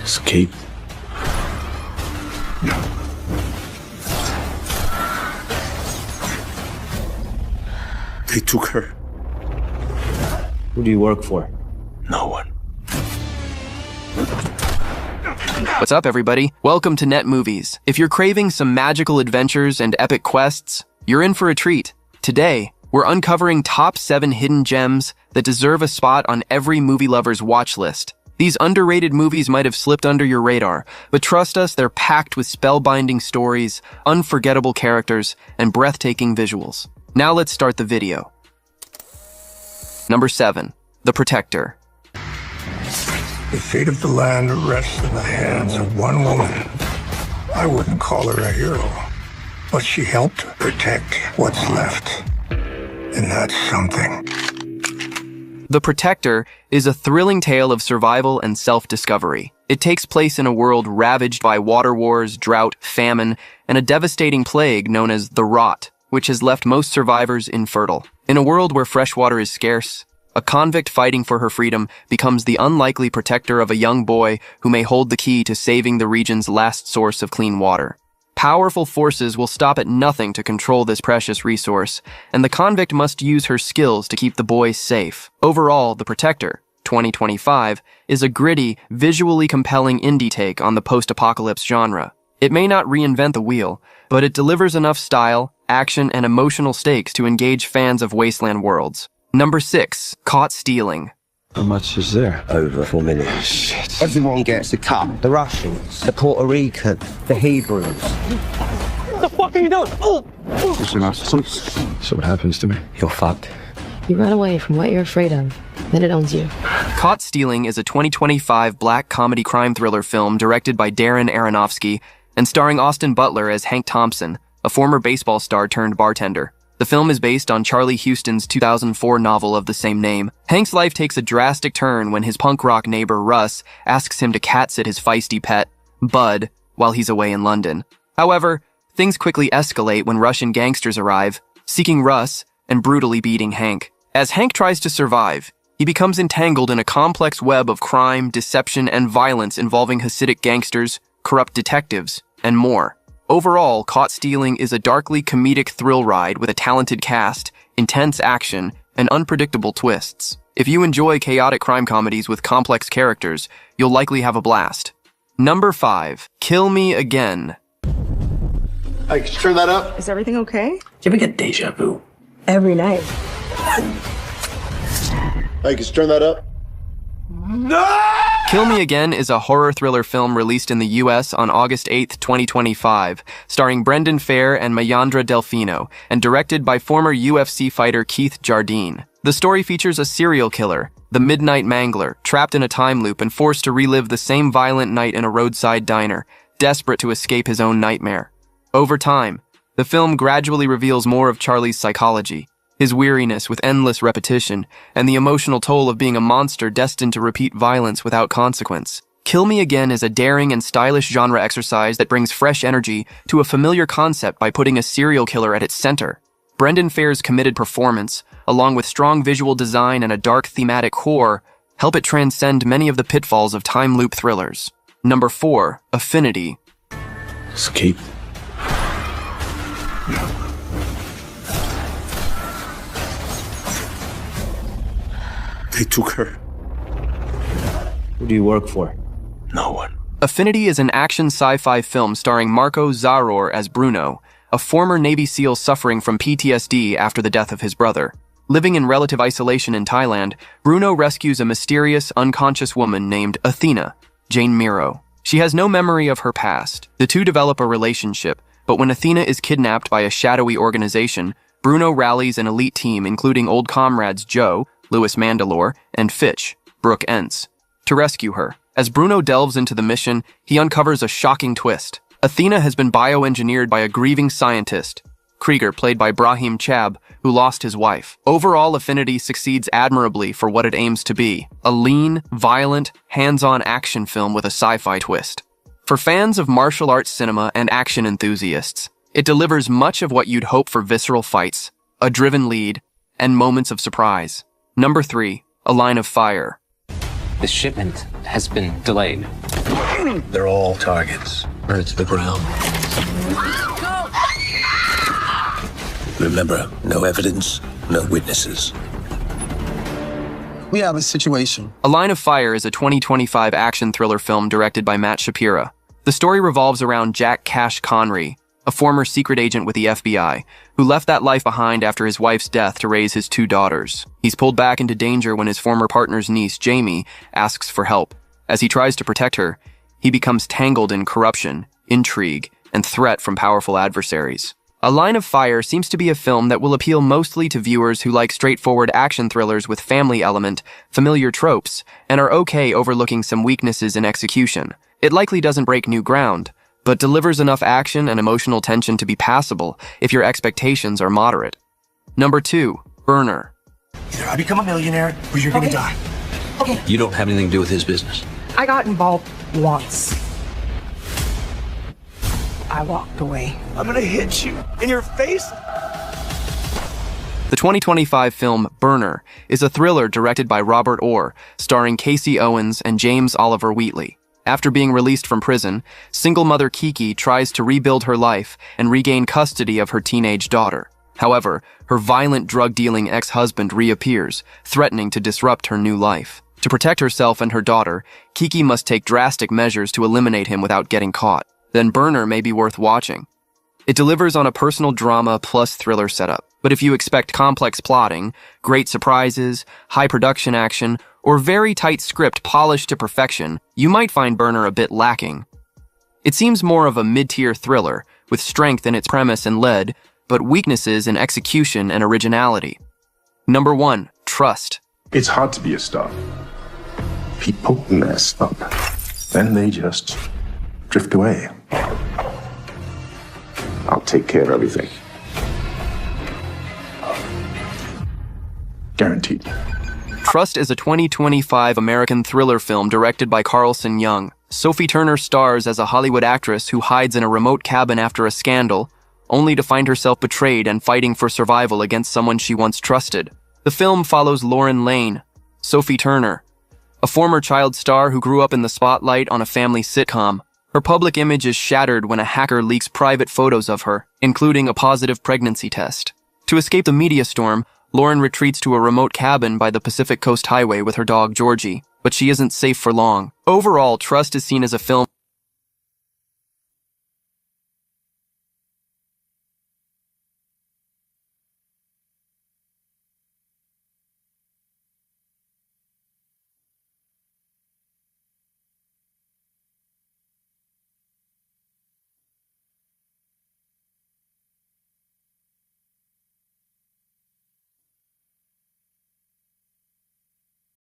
Escape. They took her. Who do you work for? No one. What's up, everybody? Welcome to Net Movies. If you're craving some magical adventures and epic quests, you're in for a treat. Today, we're uncovering top 7 hidden gems that deserve a spot on every movie lover's watch list. These underrated movies might have slipped under your radar, but trust us, they're packed with spellbinding stories, unforgettable characters, and breathtaking visuals. Now let's start the video. Number 7. The Protector. The fate of the land rests in the hands of one woman. I wouldn't call her a hero, but she helped protect what's left. And that's something. The Protector is a thrilling tale of survival and self-discovery. It takes place in a world ravaged by water wars, drought, famine, and a devastating plague known as the Rot, which has left most survivors infertile. In a world where fresh water is scarce, a convict fighting for her freedom becomes the unlikely protector of a young boy who may hold the key to saving the region's last source of clean water. Powerful forces will stop at nothing to control this precious resource, and the convict must use her skills to keep the boy safe. Overall, The Protector, 2025, is a gritty, visually compelling indie take on the post-apocalypse genre. It may not reinvent the wheel, but it delivers enough style, action, and emotional stakes to engage fans of wasteland worlds. Number 6. Caught Stealing. How much is there? Over 4 million. Shit. Everyone gets a cut. The Russians, the Puerto Rican, the Hebrews. What the fuck are you doing? So what happens to me? You're fucked. You run away from what you're afraid of, then it owns you. Caught Stealing is a 2025 black comedy crime thriller film directed by Darren Aronofsky and starring Austin Butler as Hank Thompson, a former baseball star turned bartender. The film is based on Charlie Huston's 2004 novel of the same name. Hank's life takes a drastic turn when his punk rock neighbor Russ asks him to cat-sit his feisty pet, Bud, while he's away in London. However, things quickly escalate when Russian gangsters arrive, seeking Russ and brutally beating Hank. As Hank tries to survive, he becomes entangled in a complex web of crime, deception, and violence involving Hasidic gangsters, corrupt detectives, and more. Overall, Caught Stealing is a darkly comedic thrill ride with a talented cast, intense action, and unpredictable twists. If you enjoy chaotic crime comedies with complex characters, you'll likely have a blast. Number 5. Kill Me Again. Hey, could you turn that up? Is everything okay? Do you ever get deja vu? Every night. Hey, could you turn that up? Kill Me Again is a horror thriller film released in the US on August 8, 2025, starring Brendan Fair and Mayandra Delfino, and directed by former UFC fighter Keith Jardine. The story features a serial killer, the Midnight Mangler, trapped in a time loop and forced to relive the same violent night in a roadside diner, desperate to escape his own nightmare. Over time, the film gradually reveals more of Charlie's psychology, his weariness with endless repetition, and the emotional toll of being a monster destined to repeat violence without consequence. Kill Me Again is a daring and stylish genre exercise that brings fresh energy to a familiar concept by putting a serial killer at its center. Brendan Fair's committed performance, along with strong visual design and a dark thematic core, help it transcend many of the pitfalls of time loop thrillers. Number 4. Affinity. Escape. They took her. Who do you work for? No one. Affinity is an action sci-fi film starring Marco Zaror as Bruno, a former Navy SEAL suffering from PTSD after the death of his brother. Living in relative isolation in Thailand, Bruno rescues a mysterious, unconscious woman named Athena, Jane Miro. She has no memory of her past. The two develop a relationship, but when Athena is kidnapped by a shadowy organization, Bruno rallies an elite team including old comrades Joe, Louis Mandalore, and Fitch, Brooke Entz, to rescue her. As Bruno delves into the mission, he uncovers a shocking twist. Athena has been bioengineered by a grieving scientist, Krieger, played by Brahim Chab, who lost his wife. Overall, Affinity succeeds admirably for what it aims to be, a lean, violent, hands-on action film with a sci-fi twist. For fans of martial arts cinema and action enthusiasts, it delivers much of what you'd hope for: visceral fights, a driven lead, and moments of surprise. Number 3. A Line of Fire. The shipment has been delayed. They're all targets. Burn to the ground. Remember, no evidence, no witnesses. We have a situation. A Line of Fire is a 2025 action thriller film directed by Matt Shapira. The story revolves around Jack Cash Connery, a former secret agent with the FBI, who left that life behind after his wife's death to raise his 2 daughters. He's pulled back into danger when his former partner's niece, Jamie, asks for help. As he tries to protect her, he becomes tangled in corruption, intrigue, and threat from powerful adversaries. A Line of Fire seems to be a film that will appeal mostly to viewers who like straightforward action thrillers with family element, familiar tropes, and are okay overlooking some weaknesses in execution. It likely doesn't break new ground, but delivers enough action and emotional tension to be passable if your expectations are moderate. Number 2, Burner. Either I become a millionaire or you're gonna die. Okay. You don't have anything to do with his business. I got involved once. I walked away. I'm gonna hit you in your face. The 2025 film Burner is a thriller directed by Robert Orr, starring Casey Owens and James Oliver Wheatley. After being released from prison, single mother Kiki tries to rebuild her life and regain custody of her teenage daughter. However, her violent drug-dealing ex-husband reappears, threatening to disrupt her new life. To protect herself and her daughter, Kiki must take drastic measures to eliminate him without getting caught. Then Burner may be worth watching. It delivers on a personal drama plus thriller setup, but if you expect complex plotting, great surprises, high production action, or very tight script polished to perfection, you might find Burner a bit lacking. It seems more of a mid-tier thriller, with strength in its premise and lead, but weaknesses in execution and originality. Number 1, Trust. It's hard to be a star. People mess up. Then they just drift away. I'll take care of everything. Guaranteed. Trust is a 2025 American thriller film directed by Carlson Young. Sophie Turner stars as a Hollywood actress who hides in a remote cabin after a scandal, only to find herself betrayed and fighting for survival against someone she once trusted. The film follows Lauren Lane, Sophie Turner, a former child star who grew up in the spotlight on a family sitcom. Her public image is shattered when a hacker leaks private photos of her, including a positive pregnancy test. To escape the media storm, Lauren retreats to a remote cabin by the Pacific Coast Highway with her dog Georgie, but she isn't safe for long. Overall, Trust is seen as a film